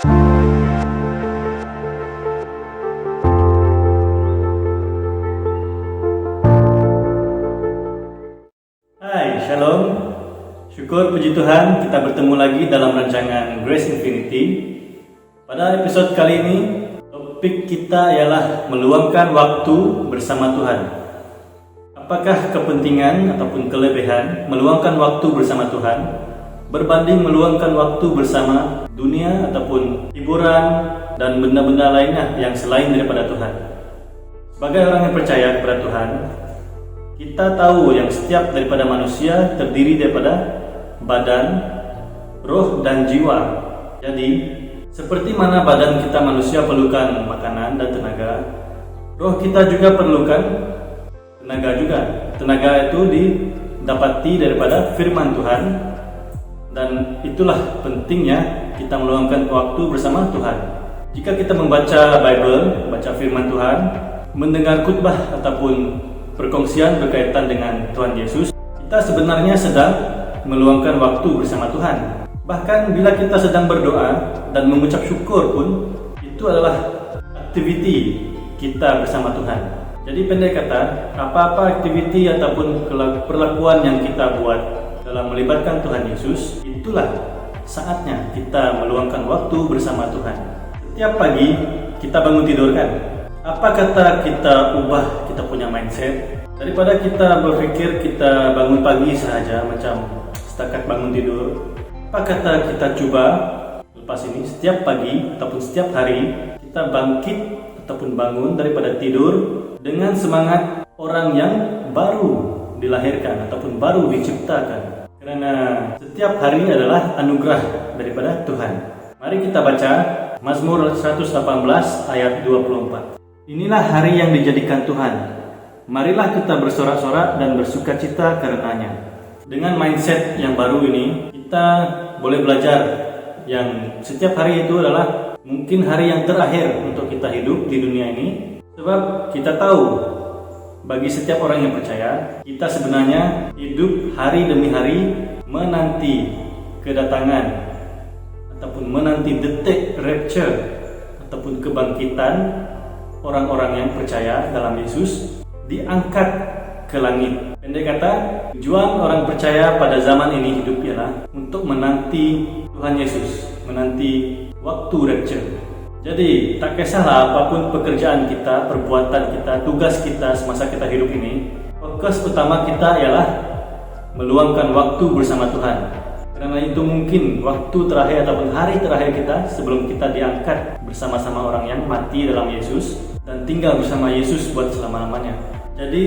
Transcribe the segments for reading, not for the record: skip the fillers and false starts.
Hai, Shalom. Syukur puji Tuhan kita bertemu lagi dalam rancangan Grace Infinity. Pada episode kali ini, topik kita ialah meluangkan waktu bersama Tuhan. Apakah kepentingan ataupun kelebihan meluangkan waktu bersama Tuhan berbanding meluangkan waktu bersama dunia ataupun hiburan dan benda-benda lainnya yang selain daripada Tuhan? Sebagai orang yang percaya kepada Tuhan, kita tahu yang setiap daripada manusia terdiri daripada badan, roh, dan jiwa. Jadi, seperti mana badan kita manusia perlukan makanan dan tenaga, roh kita juga perlukan tenaga juga. Tenaga itu didapati daripada firman Tuhan, dan itulah pentingnya kita meluangkan waktu bersama Tuhan. Jika kita membaca Bible, baca firman Tuhan, mendengar khotbah ataupun perkongsian berkaitan dengan Tuhan Yesus, kita sebenarnya sedang meluangkan waktu bersama Tuhan. Bahkan bila kita sedang berdoa dan mengucap syukur pun, itu adalah aktiviti kita bersama Tuhan. Jadi pendek kata, apa-apa aktiviti ataupun perlakuan yang kita buat dalam melibatkan Tuhan Yesus, itulah saatnya kita meluangkan waktu bersama Tuhan. Setiap pagi kita bangun tidur kan? Apa kata kita ubah kita punya mindset? Daripada kita berpikir kita bangun pagi sahaja macam setakat bangun tidur, apa kata kita coba lepas ini setiap pagi ataupun setiap hari kita bangkit ataupun bangun daripada tidur dengan semangat orang yang baru dilahirkan ataupun baru diciptakan. Karena setiap hari adalah anugerah daripada Tuhan. Mari kita baca Mazmur 118 ayat 24. Inilah hari yang dijadikan Tuhan. Marilah kita bersorak-sorak dan bersukacita karenanya. Dengan mindset yang baru ini, kita boleh belajar yang setiap hari itu adalah mungkin hari yang terakhir untuk kita hidup di dunia ini. Sebab kita tahu, bagi setiap orang yang percaya, kita sebenarnya hidup hari demi hari menanti kedatangan ataupun menanti detik rapture ataupun kebangkitan orang-orang yang percaya dalam Yesus diangkat ke langit. Pendek kata, tujuan orang percaya pada zaman ini hidup ialah untuk menanti Tuhan Yesus, menanti waktu rapture. Jadi, tak kisahlah apapun pekerjaan kita, perbuatan kita, tugas kita semasa kita hidup ini, fokus utama kita ialah meluangkan waktu bersama Tuhan. Karena itu mungkin waktu terakhir ataupun hari terakhir kita sebelum kita diangkat bersama-sama orang yang mati dalam Yesus dan tinggal bersama Yesus buat selama-lamanya. Jadi,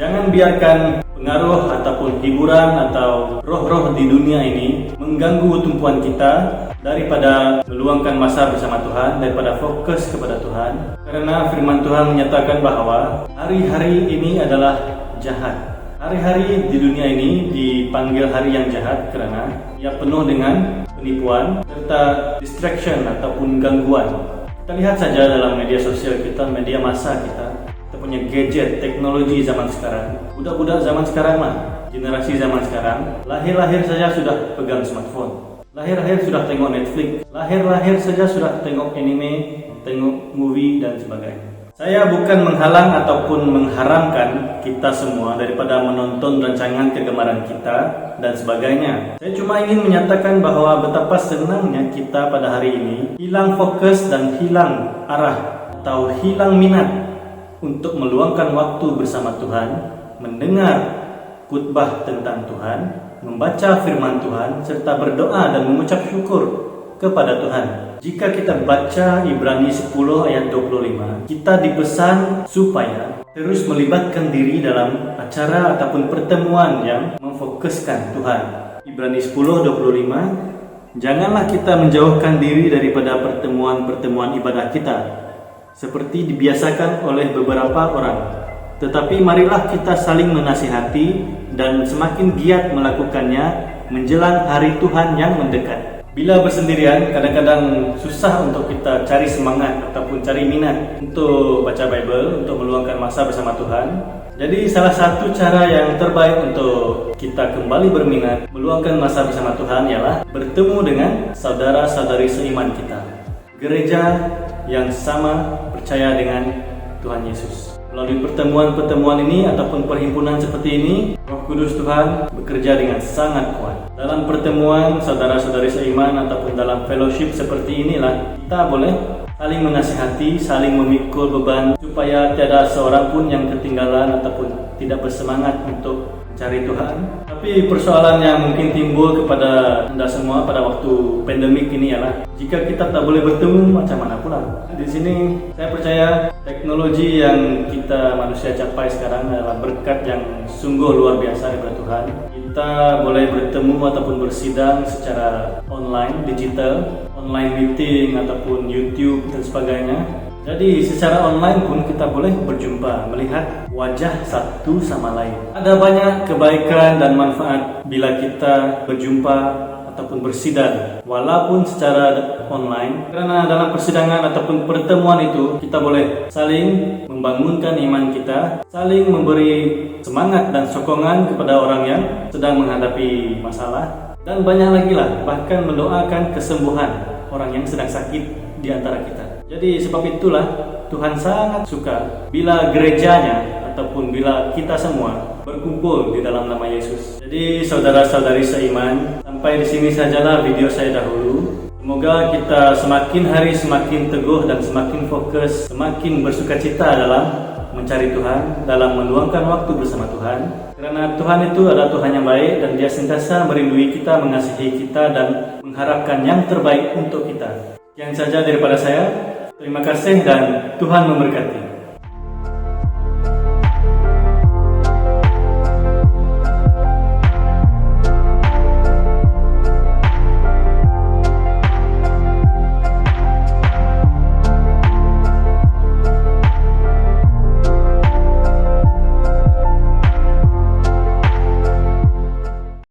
jangan biarkan pengaruh ataupun hiburan atau roh-roh di dunia ini mengganggu tumpuan kita daripada meluangkan masa bersama Tuhan, daripada fokus kepada Tuhan. Karena firman Tuhan menyatakan bahwa hari-hari ini adalah jahat. Hari-hari di dunia ini dipanggil hari yang jahat karena ia penuh dengan penipuan serta distraction ataupun gangguan. Kita lihat saja dalam media sosial kita, media massa kita punya gadget, teknologi zaman sekarang. Budak-budak zaman sekarang lah, generasi zaman sekarang, lahir-lahir saja sudah pegang smartphone. Lahir-lahir sudah tengok Netflix. Lahir-lahir saja sudah tengok anime, tengok movie dan sebagainya. Saya bukan menghalang ataupun mengharamkan kita semua daripada menonton rancangan kegemaran kita dan sebagainya. Saya cuma ingin menyatakan bahwa betapa senangnya kita pada hari ini hilang fokus dan hilang arah atau hilang minat untuk meluangkan waktu bersama Tuhan, mendengar khotbah tentang Tuhan, membaca firman Tuhan, serta berdoa dan mengucap syukur kepada Tuhan. Jika kita baca Ibrani 10 ayat 25, kita dipesan supaya terus melibatkan diri dalam acara ataupun pertemuan yang memfokuskan Tuhan. Ibrani 10:25, janganlah kita menjauhkan diri daripada pertemuan-pertemuan ibadah kita, seperti dibiasakan oleh beberapa orang. Tetapi marilah kita saling menasihati dan semakin giat melakukannya menjelang hari Tuhan yang mendekat. Bila bersendirian, kadang-kadang susah untuk kita cari semangat ataupun cari minat untuk baca Bible, untuk meluangkan masa bersama Tuhan. Jadi salah satu cara yang terbaik untuk kita kembali berminat meluangkan masa bersama Tuhan ialah bertemu dengan saudara-saudari seiman kita. gereja yang sama percaya dengan Tuhan Yesus. Melalui pertemuan-pertemuan ini ataupun perhimpunan seperti ini, Roh Kudus Tuhan bekerja dengan sangat kuat. Dalam pertemuan saudara-saudari seiman ataupun dalam fellowship seperti inilah kita boleh saling menasihati, saling memikul beban supaya tiada seorang pun yang ketinggalan ataupun tidak bersemangat untuk mencari Tuhan. Tapi persoalan yang mungkin timbul kepada Anda semua pada waktu pandemik ini ialah jika kita tak boleh bertemu, macam mana pula? Di sini saya percaya teknologi yang kita manusia capai sekarang adalah berkat yang sungguh luar biasa daripada Tuhan. Kita boleh bertemu ataupun bersidang secara online, digital, online meeting ataupun YouTube dan sebagainya. Jadi secara online pun kita boleh berjumpa, melihat wajah satu sama lain. Ada banyak kebaikan dan manfaat bila kita berjumpa ataupun bersidang walaupun secara online, karena dalam persidangan ataupun pertemuan itu kita boleh saling membangunkan iman kita, saling memberi semangat dan sokongan kepada orang yang sedang menghadapi masalah, dan banyak lagi lah, bahkan mendoakan kesembuhan orang yang sedang sakit di antara kita. Jadi sebab itulah Tuhan sangat suka bila gerejanya ataupun bila kita semua berkumpul di dalam nama Yesus. Jadi saudara-saudari seiman, sampai di sini sajalah video saya dahulu. Semoga kita semakin hari semakin teguh dan semakin fokus, semakin bersukacita dalam mencari Tuhan, dalam meluangkan waktu bersama Tuhan. Karena Tuhan itu adalah Tuhan yang baik dan Dia sentiasa merindui kita, mengasihi kita dan mengharapkan yang terbaik untuk kita. Sekian saja daripada saya. Terima kasih dan Tuhan memberkati.